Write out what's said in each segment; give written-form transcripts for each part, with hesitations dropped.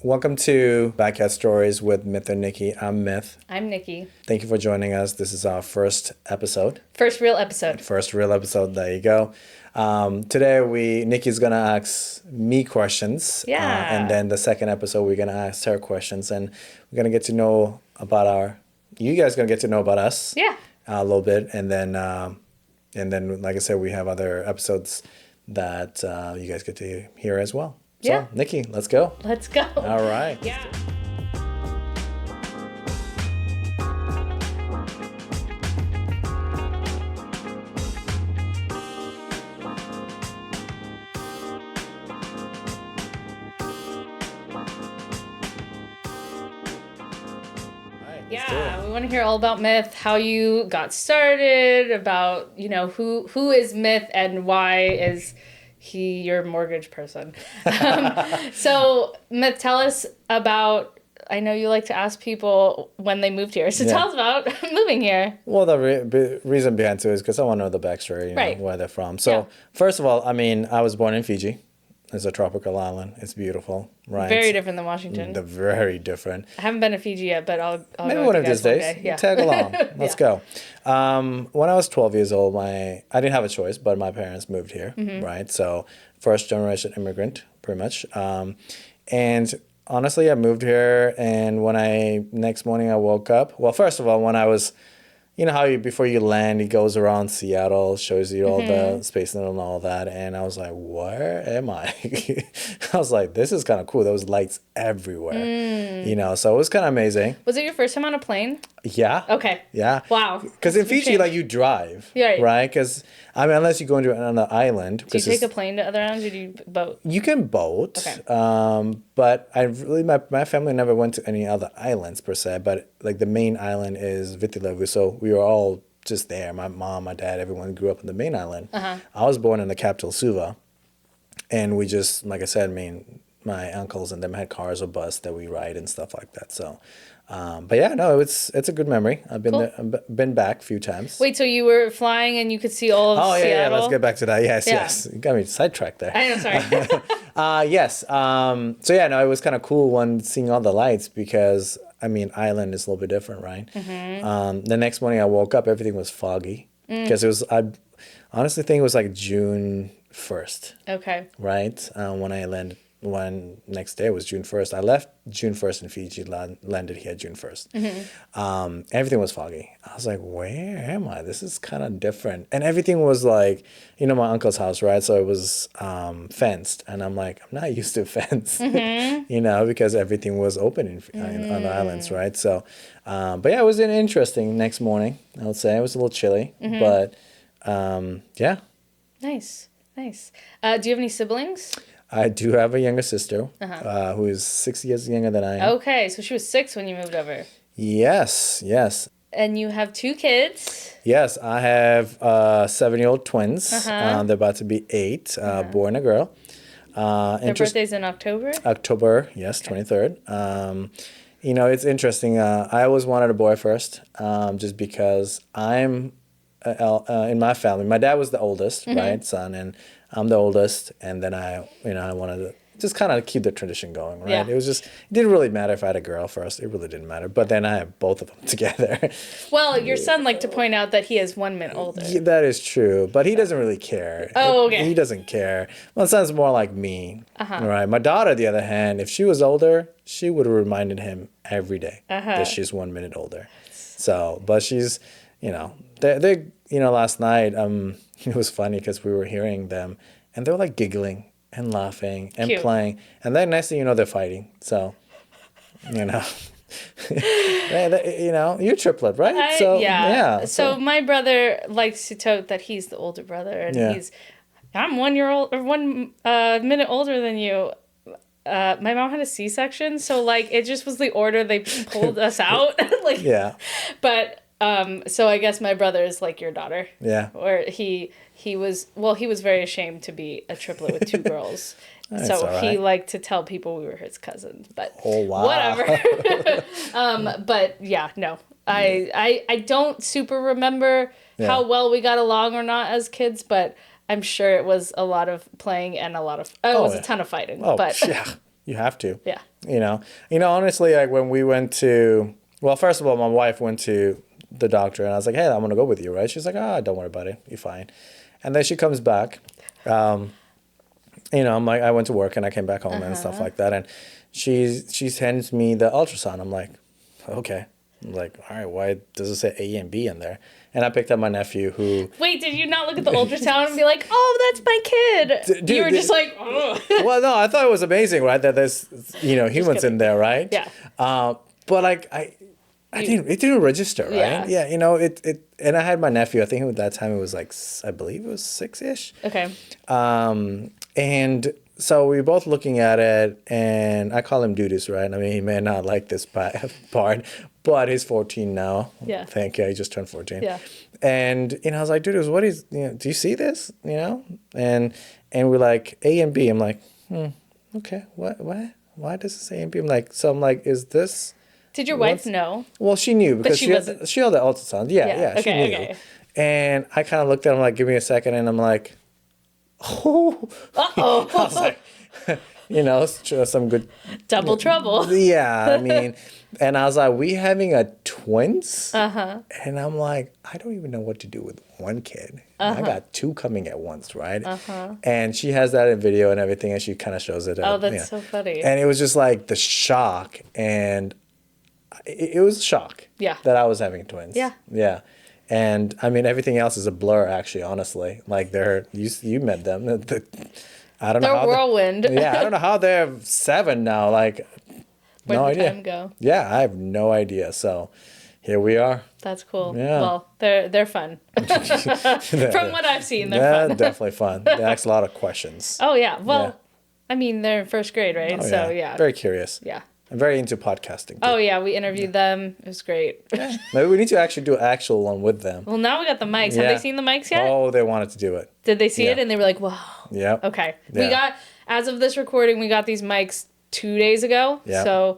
Welcome to Backyard Stories with Mith and Nikki. I'm Mith. I'm Nikki. Thank you for joining us. This is our first episode. First real episode. First real episode. There you go. Today, Nikki's gonna ask me questions. Yeah. And then the second episode, we're gonna ask her questions, and we're gonna get to know about you guys gonna get to know about us. Yeah. A little bit, and then, like I said, we have other episodes that you guys get to hear as well. So, Yeah. Nikki, let's go. Let's go. All right. Yeah. Yeah, we want to hear all about Mith, how you got started, about, who is Mith and why is he your mortgage person. So, Mith, tell us about, I know you like to ask people when they moved here. So tell us about moving here. Well, the reason behind it is because I want to know the backstory, Right. where they're from. So, first of all, I was born in Fiji. It's a tropical island. It's beautiful, right? Very different than Washington. Very different. I haven't been to Fiji yet, but I'll Maybe go one with of you these guys days. one day. Yeah. Tag along. Let's go. When I was 12 years old, I didn't have a choice, but my parents moved here, right? So first generation immigrant, pretty much. And honestly, I moved here, and next morning I woke up. Well, first of all, when I was, you know how before you land, it goes around Seattle, shows you all the space and all that. And I was like, where am I? I was like, this is kind of cool. There was lights everywhere, so it was kind of amazing. Was it your first time on a plane? Yeah. Okay. Yeah. Wow. Because in Fiji, like, you drive, Yeah, right? Because, unless you go into another island. Do you take a plane to other islands, or do you boat? You can boat. Okay. But my family never went to any other islands, per se. But, like, the main island is Vitilevu. So we were all just there. My mom, my dad, everyone grew up on the main island. I was born in the capital, Suva. And we just, like I said, my uncles and them had cars or bus that we ride and stuff like that. So, but yeah, no, it's a good memory. I've been there, been back a few times. Wait, so you were flying and you could see all of Seattle? Yeah, let's get back to that. Yes, Yeah. yes. You got me sidetracked there. I know, sorry. Yes. So yeah, no, it was kind of cool when seeing all the lights because, island is a little bit different, right? The next morning I woke up, everything was foggy because I honestly think it was like June 1st. Okay. Right? When next day was June 1st. I left June 1st in Fiji, landed here June 1st. Everything was foggy. I was like, where am I? This is kind of different. And everything was like, my uncle's house, right? So it was fenced. And I'm like, I'm not used to fence, because everything was open on the islands, right? So, but yeah, it was an interesting next morning, I would say. It was a little chilly, but yeah. Nice. Do you have any siblings? I do have a younger sister who is 6 years younger than I am. Okay, so she was 6 when you moved over. Yes. And you have 2 kids? Yes, I have 7-year-old twins. They're about to be 8, boy and a girl. Their birthday's in October? October, yes, 23rd. It's interesting. I always wanted a boy first, just because I'm in my family. My dad was the oldest, right, son, and I'm the oldest, and then I wanted to just kind of keep the tradition going, right? Yeah. It didn't really matter if I had a girl first. It really didn't matter. But then I have both of them together. Well, your son liked to point out that he is 1 minute older. Yeah, that is true, but he doesn't really care. Oh, okay. He doesn't care. My son's more like me, right? My daughter, on the other hand, if she was older, she would have reminded him every day that she's 1 minute older. So, but she's, last night, it was funny because we were hearing them, and they were like giggling and laughing and Cute. playing, and then next thing you know, they're fighting. So, you're triplet, right? Yeah. So my brother likes to tote that he's the older brother, and I'm 1 year old or 1 minute older than you. My mom had a C-section, so like it just was the order they pulled us out. But so I guess my brother is like your daughter. Yeah. Or he was very ashamed to be a triplet with 2 girls. That's so all he right. liked to tell people we were his cousins, but Oh, wow. whatever. But yeah, no. I don't super remember how well we got along or not as kids, but I'm sure it was a lot of playing and a lot of it was a ton of fighting. Oh, but yeah. You have to. Yeah. Honestly, like when we went to, well, first of all, my wife went to the doctor and I was like, hey, I'm going to go with you, right? She's like, don't worry about it. You're fine. And then she comes back. I'm like, I went to work and I came back home and stuff like that. And she hands me the ultrasound. I'm like, okay. I'm like, all right, why does it say A and B in there? And I picked up my nephew who... Wait, did you not look at the ultrasound and be like, oh, that's my kid? You were just like, oh. Well, no, I thought it was amazing, right? That there's, humans in there, right? Yeah. But like, it didn't register, right? Yeah. And I had my nephew, I think at that time it was like, I believe it was 6-ish. Okay. And so we were both looking at it, and I call him Dudus, right? I mean, he may not like this part, but he's 14 now. Yeah. Thank you. He just turned 14. Yeah. And, I was like, Dudus, what is, do you see this? And we're like, A and B. I'm like, okay, what? Why does it say A and B? I'm like, is this? Did your wife know? Well, she knew because she had the ultrasound. Yeah, she knew. Okay. And I kind of looked at him like, give me a second. And I'm like, oh. Uh-oh. I was like, some good. Double trouble. Yeah, I mean, and I was like, we having a twins? Uh-huh. And I'm like, I don't even know what to do with one kid. I got two coming at once, right? Uh-huh. And she has that in video and everything, and she kind of shows it. Oh, that's so funny. And it was just like the shock, and it was a shock. Yeah. That I was having twins. Yeah. Yeah. And I mean, everything else is a blur, actually, honestly. Like you met them. I don't know. They're whirlwind. Yeah, I don't know how they're 7 now. Like, where'd no the idea. time go? Yeah, I have no idea. So, here we are. That's cool. Yeah. Well, they're fun. From what I've seen, they're fun. Definitely fun. They ask a lot of questions. Oh yeah. Well, I mean, they're in first grade, right? Oh, so yeah. Very curious. Yeah. I'm very into podcasting. Too. Oh yeah, we interviewed them. It was great. Maybe we need to actually do an actual one with them. Well, now we got the mics. Have they seen the mics yet? Oh, they wanted to do it. Did they see it and they were like, "Wow." Yeah. Okay. Yeah. We got, as of this recording, we got these mics 2 days ago. Yeah. So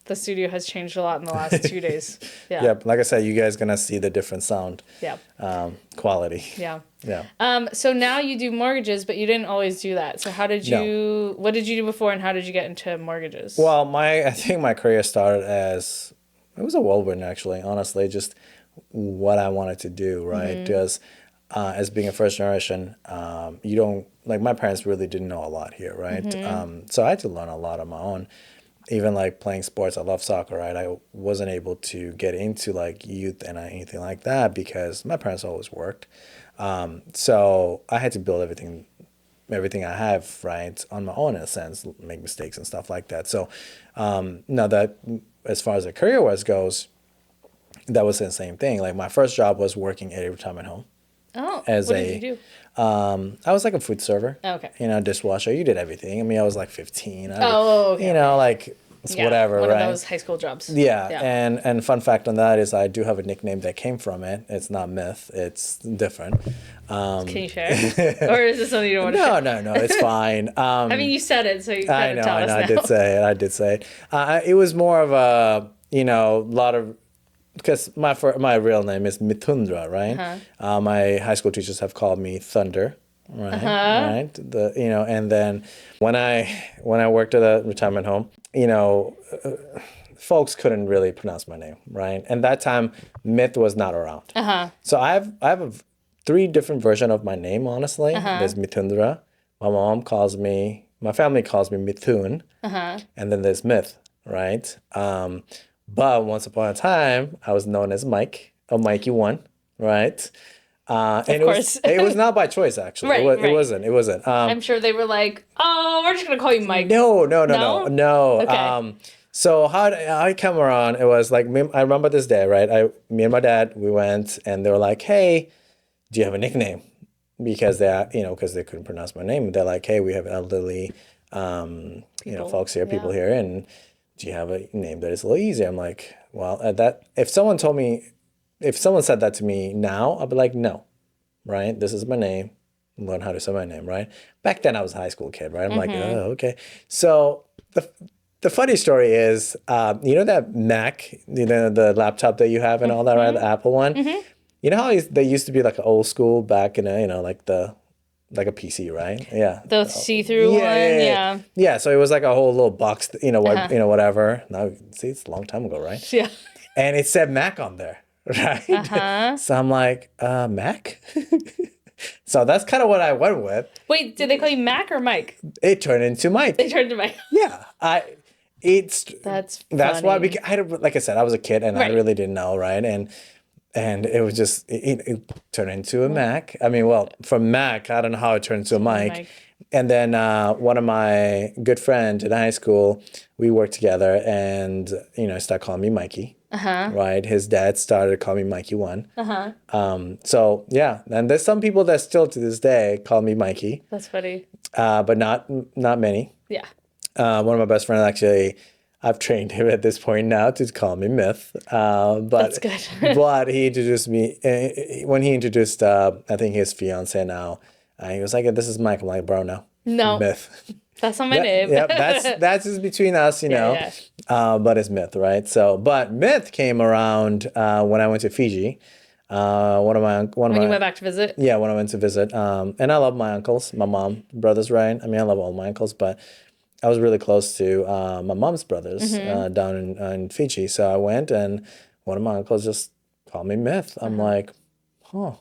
the studio has changed a lot in the last 2 days. Yeah. Yeah. Like I said, you guys gonna see the different sound. Yeah. Quality. Yeah. Yeah. So now you do mortgages, but you didn't always do that. So how did you, what did you do before and how did you get into mortgages? Well, I think my career started as, it was a whirlwind actually, honestly, just what I wanted to do, right? Because as being a first generation, you don't, like my parents really didn't know a lot here, right? So I had to learn a lot on my own. Even like playing sports, I love soccer, right? I wasn't able to get into like youth and anything like that because my parents always worked. So I had to build everything I have, right, on my own in a sense, make mistakes and stuff like that. So now that as far as the career-wise goes, that was the same thing. Like my first job was working at a retirement home. Oh, what did you do? I was like a food server. Oh, okay. Dishwasher. You did everything. I mean, I was like 15. Okay. Like it's whatever, one right? of those high school jobs. Yeah. And fun fact on that is I do have a nickname that came from it. It's not Myth. It's different. Can you share? Or is this something you don't want to share? No, it's fine. I mean, you said it, so you kind of tell us now. I did say it. It was more of a, lot of, because my real name is Mithundra, right? My high school teachers have called me Thunder, right? Right. And then when I worked at a retirement home, folks couldn't really pronounce my name, right? And that time, Myth was not around. So I have 3 different versions of my name. Honestly, there's Mithundra. My family calls me Mithun, and then there's Myth, right? But once upon a time, I was known as Mike, or Mikey One, right? And it was not by choice, actually. Right. It wasn't. I'm sure they were like, "Oh, we're just gonna call you Mike." No. Okay. So how I come around, it was like I remember this day, right? Me and my dad, we went, and they were like, "Hey, do you have a nickname?" Because they couldn't pronounce my name. They're like, "Hey, we have elderly, folks here, people here, and do you have a name that is a little easier?" I'm like, well, if someone said that to me now, I'd be like, no, right? This is my name. Learn how to say my name, right? Back then I was a high school kid, right? I'm like, oh, okay. So the funny story is, that Mac, the laptop that you have and all that, right? The Apple one. You know how they used to be like an old school back in like the like a PC, right? Yeah. The see-through one, yeah. Yeah, so it was like a whole little box, you know, what, you know, whatever. Now, see, it's a long time ago, right? Yeah. And it said Mac on there, right? So I'm like, Mac? So that's kind of what I went with. Wait, did they call you Mac or Mike? It turned into Mike. They turned to Mike. Yeah, That's why funny. like I said, I was a kid and I Right. really didn't know, right? And it was just it turned into a Mac. I mean, well, from Mac, I don't know how it turned into a Mike. Mike. And then one of my good friends in high school, we worked together, and you know, started calling me Mikey. Right. His dad started calling me Mikey one. So yeah, and there's some people that still to this day call me Mikey. That's funny. But not many. Yeah. One of my best friends actually, I've trained him at this point now to call me Mith. But That's good. but he introduced me when he introduced I think his fiance now. He was like, "This is Mike." I'm like, "Bro, no, No. Myth." That's not my name. Yeah, that's just between us, you know. Yeah. But it's Myth, right? So, but Myth came around when I went to Fiji. When you went back to visit? Yeah, when I went to visit. And I love my uncles, my mom, brothers, right? I mean, I love all my uncles, but I was really close to my mom's brothers down in Fiji. So I went, and one of my uncles just called me Myth. I'm like, huh.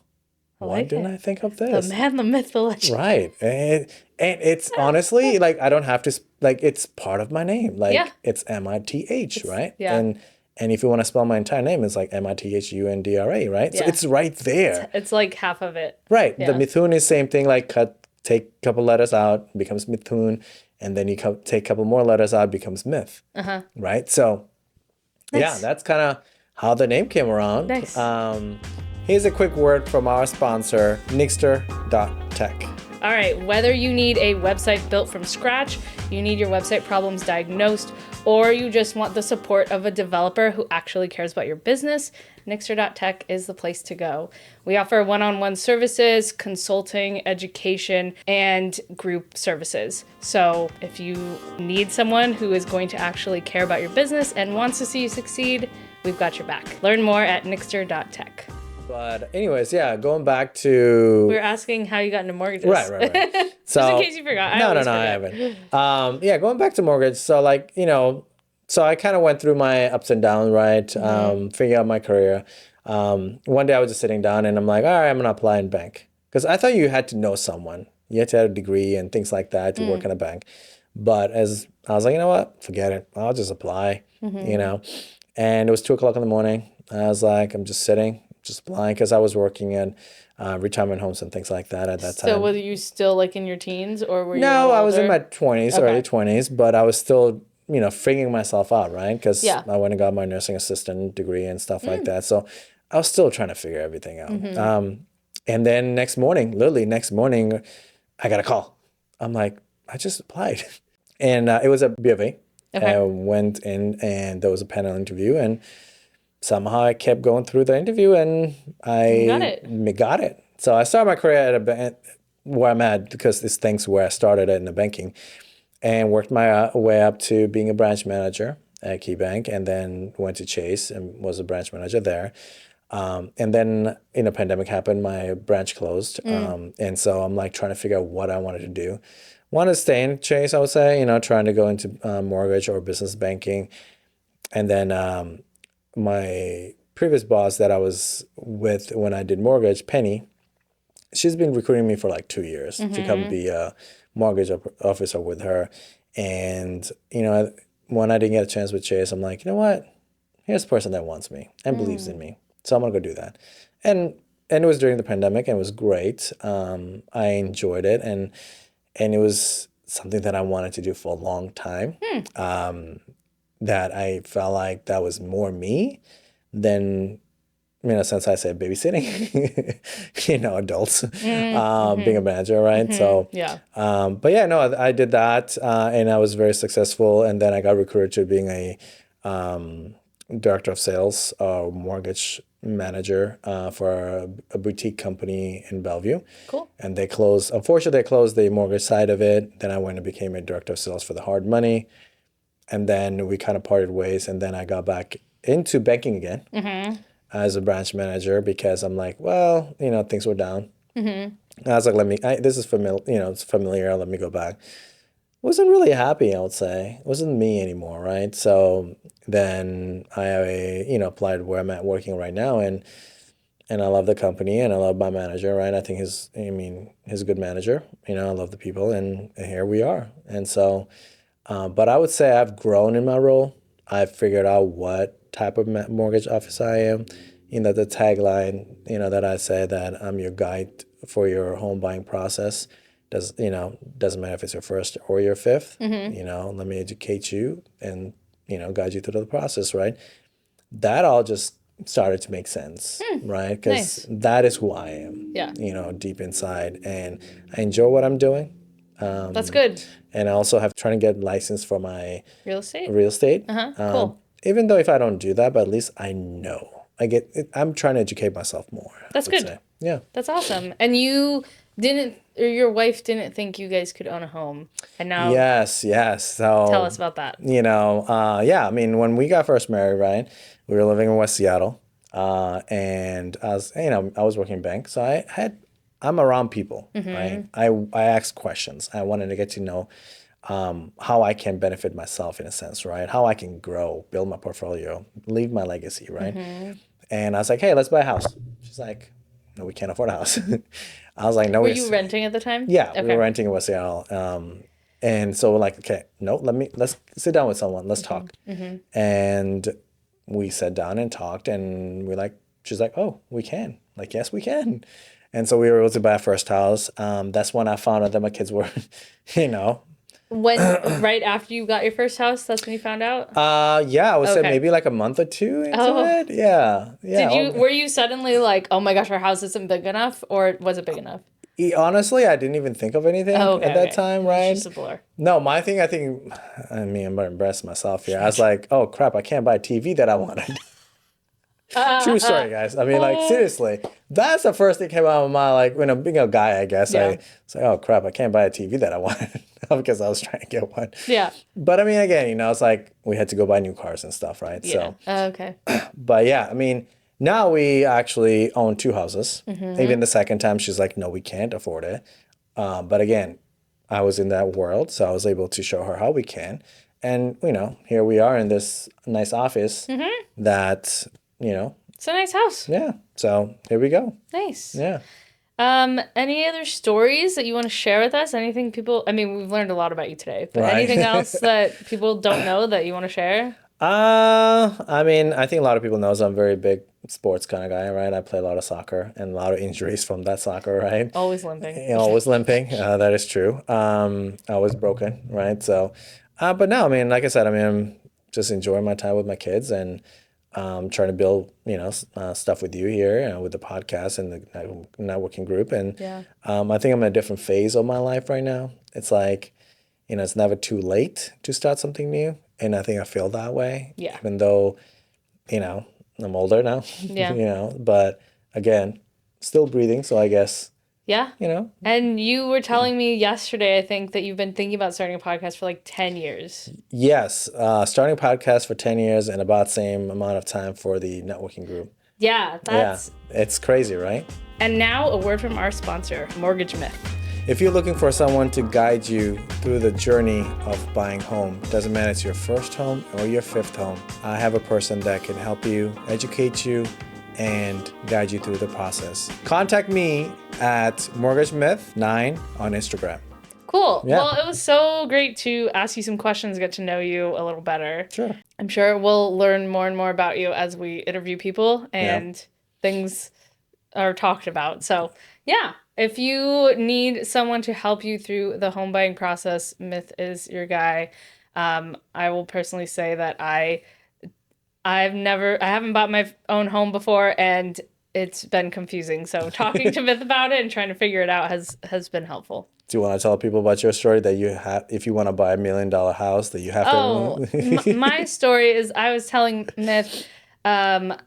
Why didn't I think of this? The man, the myth, the legend. Right. And it's honestly like I don't have to like it's part of my name. Like it's Mith, right? Yeah. And if you want to spell my entire name, it's like Mithundra, right? So it's right there. It's like half of it. Right. Yeah. The Mithun is same thing, like take a couple letters out, becomes Mithun, and then you take a couple more letters out, becomes Myth. Right? So yeah, that's kind of how the name came around. Nice. Here's a quick word from our sponsor, Nixter.tech. All right, whether you need a website built from scratch, you need your website problems diagnosed, or you just want the support of a developer who actually cares about your business, Nixter.tech is the place to go. We offer one-on-one services, consulting, education, and group services. So if you need someone who is going to actually care about your business and wants to see you succeed, we've got your back. Learn more at Nixter.tech. But anyways, yeah, going back to... We were asking how you got into mortgages. Right. So, just in case you forgot. No, I haven't. Yeah, going back to mortgage. So like, you know, so I kind of went through my ups and downs, right? Figuring out my career. One day I was just sitting down and I'm like, all right, I'm going to apply in bank. Because I thought you had to know someone. You had to have a degree and things like that to work in a bank. But as I was like, you know what? Forget it. I'll just apply, you know. And it was 2:00 in the morning. I was like, I'm just sitting, just applying because I was working in retirement homes and things like that at that time. So were you still like in your teens or were you No, I was in older? my 20s, early 20s, but I was still, you know, figuring myself out, right? Because I went and got my nursing assistant degree and stuff like that. So I was still trying to figure everything out. And then literally next morning, I got a call. I'm like, I just applied. And it was a B of A. I went in and there was a panel interview and somehow I kept going through the interview and I got it. So I started my career at a bank where I'm at because this thing's where I started in the banking and worked my way up to being a branch manager at KeyBank and then went to Chase and was a branch manager there. And then, you know, pandemic happened, my branch closed. And so I'm like trying to figure out what I wanted to do. Wanted to stay in Chase, I would say, you know, trying to go into mortgage or business banking. And then my previous boss that I was with when I did mortgage, Penny, she's been recruiting me for like 2 years to come be a mortgage officer with her. And, you know, when I didn't get a chance with Chase, I'm like, you know what? Here's a person that wants me and believes in me. So I'm going to go do that. And it was during the pandemic and it was great. I enjoyed it. And it was something that I wanted to do for a long time. That I felt like that was more me than, you know, since I said babysitting, you know, adults, being a manager, right? So, but yeah, no, I did that and I was very successful. And then I got recruited to being a director of sales or mortgage manager for a boutique company in Bellevue. Cool. And unfortunately, they closed the mortgage side of it. Then I went and became a director of sales for the hard money. And then we kind of parted ways. And then I got back into banking again as a branch manager because I'm like, well, you know, things were down. And I was like, this is familiar, it's familiar. Let me go back. Wasn't really happy, I would say. It wasn't me anymore, right? So then I, applied where I'm at working right now, and I love the company and I love my manager, right? I think he's a good manager. I love the people, and here we are. And so, but I would say I've grown in my role. I've figured out what type of mortgage officer I am. The tagline, that I say that I'm your guide for your home buying process. Doesn't matter if it's your first or your fifth. Let me educate you and, guide you through the process, right? That all just started to make sense, right? Because that is who I am, deep inside. And I enjoy what I'm doing. That's good. And I also have trying to get licensed for my real estate. Cool. Even though if I don't do that, but at least I know. I'm trying to educate myself more. That's good. Say. Yeah. That's awesome. And you didn't, or your wife didn't think you guys could own a home, and now yes. So tell us about that. When we got first married, right, we were living in West Seattle, and I was working bank, so I'm around people, right? I asked questions. I wanted to get to know how I can benefit myself in a sense, right? How I can grow, build my portfolio, leave my legacy, right? And I was like, hey, let's buy a house. She's like, no, we can't afford a house. I was like, no. Were you renting at the time? Yeah, okay. We were renting in West Seattle. And so we're like, okay, no, let's sit down with someone. Let's talk. And we sat down and talked, and she's like, oh, we can. Like, yes, we can. And so we were able to buy our first house. That's when I found out that my kids were, When right after you got your first house, that's when you found out? I would say maybe like a month or two into it. Yeah. Were you suddenly like, oh my gosh, our house isn't big enough, or was it big enough? Honestly, I didn't even think of anything at that time, right? It's just a blur. No, my thing, I'm gonna embarrass myself here. I was like, oh crap, I can't buy a TV that I wanted. True story, guys. Seriously, that's the first thing that came out of my, like, when I'm being a guy, I guess. I say, oh crap, I can't buy a TV that I wanted because I was trying to get one. Yeah. But again, it's like we had to go buy new cars and stuff, right? Yeah. So. Okay. But yeah, now we actually own two houses. Even the second time, she's like, no, we can't afford it. But again, I was in that world, so I was able to show her how we can. And, here we are in this nice office that, It's a nice house. Yeah. So here we go. Nice. Yeah. Any other stories that you want to share with us? Anything we've learned a lot about you today, but anything else that people don't know that you want to share? I think a lot of people know I'm a very big sports kind of guy, right? I play a lot of soccer and a lot of injuries from that soccer, right? Always limping. Always limping. That is true. I was broken, right? So, but no, like I said, I'm just enjoying my time with my kids and trying to build, stuff with you here, with the podcast and the networking group. And I think I'm in a different phase of my life right now. It's like, it's never too late to start something new. And I think I feel that way. Yeah. Even though, I'm older now. Yeah. But again, still breathing. So I guess. Yeah. And you were telling me yesterday, I think, that you've been thinking about starting a podcast for like 10 years. Yes. Starting a podcast for 10 years and about the same amount of time for the networking group. Yeah. It's crazy, right? And now a word from our sponsor, Mortgage Myth. If you're looking for someone to guide you through the journey of buying home, doesn't matter if it's your first home or your fifth home, I have a person that can help you, educate you, and guide you through the process. Contact me at mortgagemyth9 on Instagram. Cool. Yeah. Well, it was so great to ask you some questions, get to know you a little better. Sure. I'm sure we'll learn more and more about you as we interview people and things are talked about. So, yeah. If you need someone to help you through the home buying process, Mith is your guy. I will personally say that I haven't bought my own home before, and it's been confusing. So talking to Mith about it and trying to figure it out has been helpful. Do you want to tell people about your story that you have, if you want to buy $1 million house, that you have to? My story is, I was telling Mith, up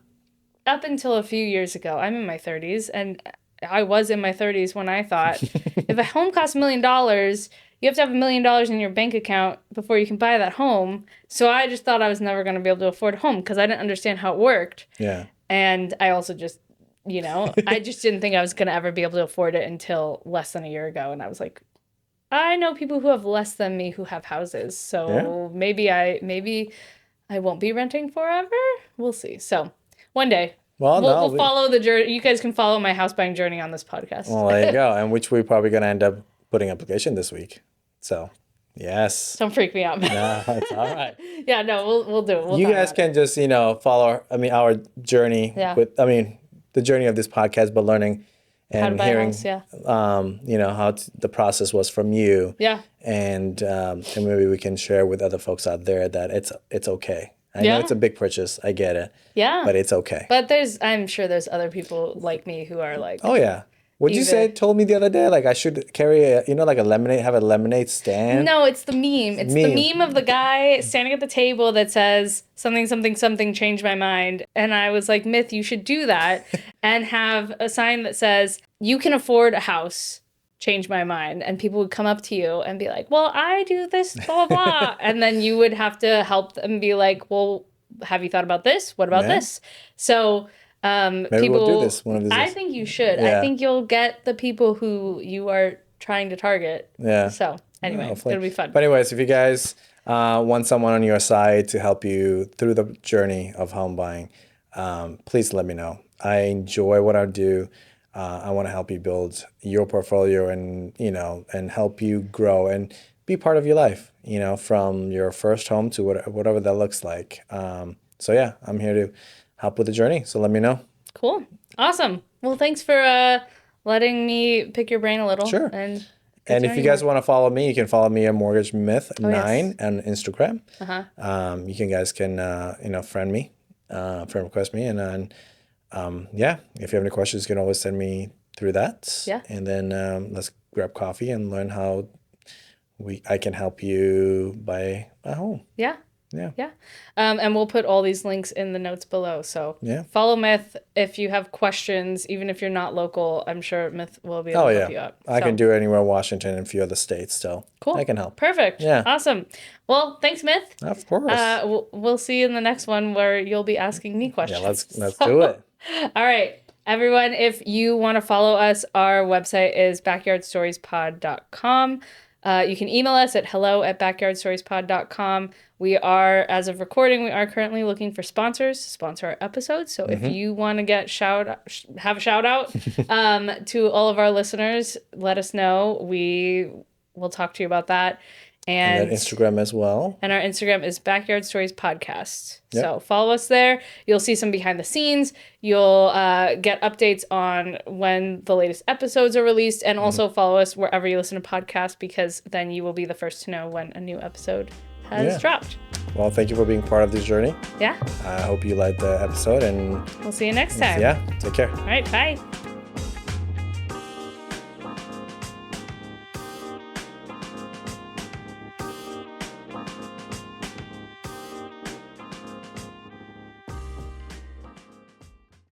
until a few years ago, I'm in my 30s, and I was in my 30s when I thought, if a home costs $1 million, you have to have $1 million in your bank account before you can buy that home. So I just thought I was never going to be able to afford a home because I didn't understand how it worked. Yeah. And I also just you know, I just didn't think I was going to ever be able to afford it until less than a year ago. And I was like, I know people who have less than me who have houses. So maybe I won't be renting forever. We'll see. So one day we'll follow the journey. You guys can follow my house buying journey on this podcast. Well, there you go. And which we're probably going to end up putting application this week. So yes. Don't freak me out, man. No, it's all right. Yeah, no, we'll do it. We'll you guys can just, follow our journey the journey of this podcast, but learning and hearing, how the process was from you. Yeah. And maybe we can share with other folks out there that it's okay. I know it's a big purchase. I get it. Yeah. But it's okay. But I'm sure there's other people like me who are like. Oh, yeah. What'd you told me the other day? Like I should carry have a lemonade stand? No, it's the meme. It's the meme of the guy standing at the table that says something, something, something changed my mind. And I was like, Mith, you should do that and have a sign that says, you can afford a house, change my mind. And people would come up to you and be like, well, I do this, blah, blah, blah. And then you would have to help them be like, well, have you thought about this? What about this? So... Maybe we'll do this one of these days. I think you should. Yeah. I think you'll get the people who you are trying to target. Yeah. So anyway, it'll be fun. But anyways, if you guys want someone on your side to help you through the journey of home buying, please let me know. I enjoy what I do. I want to help you build your portfolio and help you grow and be part of your life. From your first home to whatever that looks like. So yeah, I'm here to help with the journey. So let me know. Cool. Awesome. Well, thanks for letting me pick your brain a little. Sure. And if you guys want to follow me, you can follow me at Mortgage Myth 9 on Instagram. You guys can friend me, friend request me, and then if you have any questions, you can always send me through that. Yeah. And then let's grab coffee and learn how I can help you buy a home. Yeah. Yeah. Yeah. And we'll put all these links in the notes below. So follow Mith if you have questions, even if you're not local. I'm sure Mith will be able to help you out. I can do it anywhere in Washington and a few other states. So cool. I can help. Perfect. Yeah. Awesome. Well, thanks, Mith. Of course. We'll see you in the next one where you'll be asking me questions. Yeah, let's do it. All right. Everyone, if you want to follow us, our website is backyardstoriespod.com. You can email us at hello@backyardstoriespod.com. We are, as of recording, currently looking for sponsors to sponsor our episodes. So if you want to have a shout out to all of our listeners, let us know. We will talk to you about that. And Instagram as well. And our Instagram is Backyard Stories Podcast. Yep. So follow us there. You'll see some behind the scenes. You'll get updates on when the latest episodes are released. And also follow us wherever you listen to podcasts, because then you will be the first to know when a new episode has dropped. Well, thank you for being part of this journey. Yeah. I hope you liked the episode, and we'll see you next time. Yeah. Take care. All right. Bye.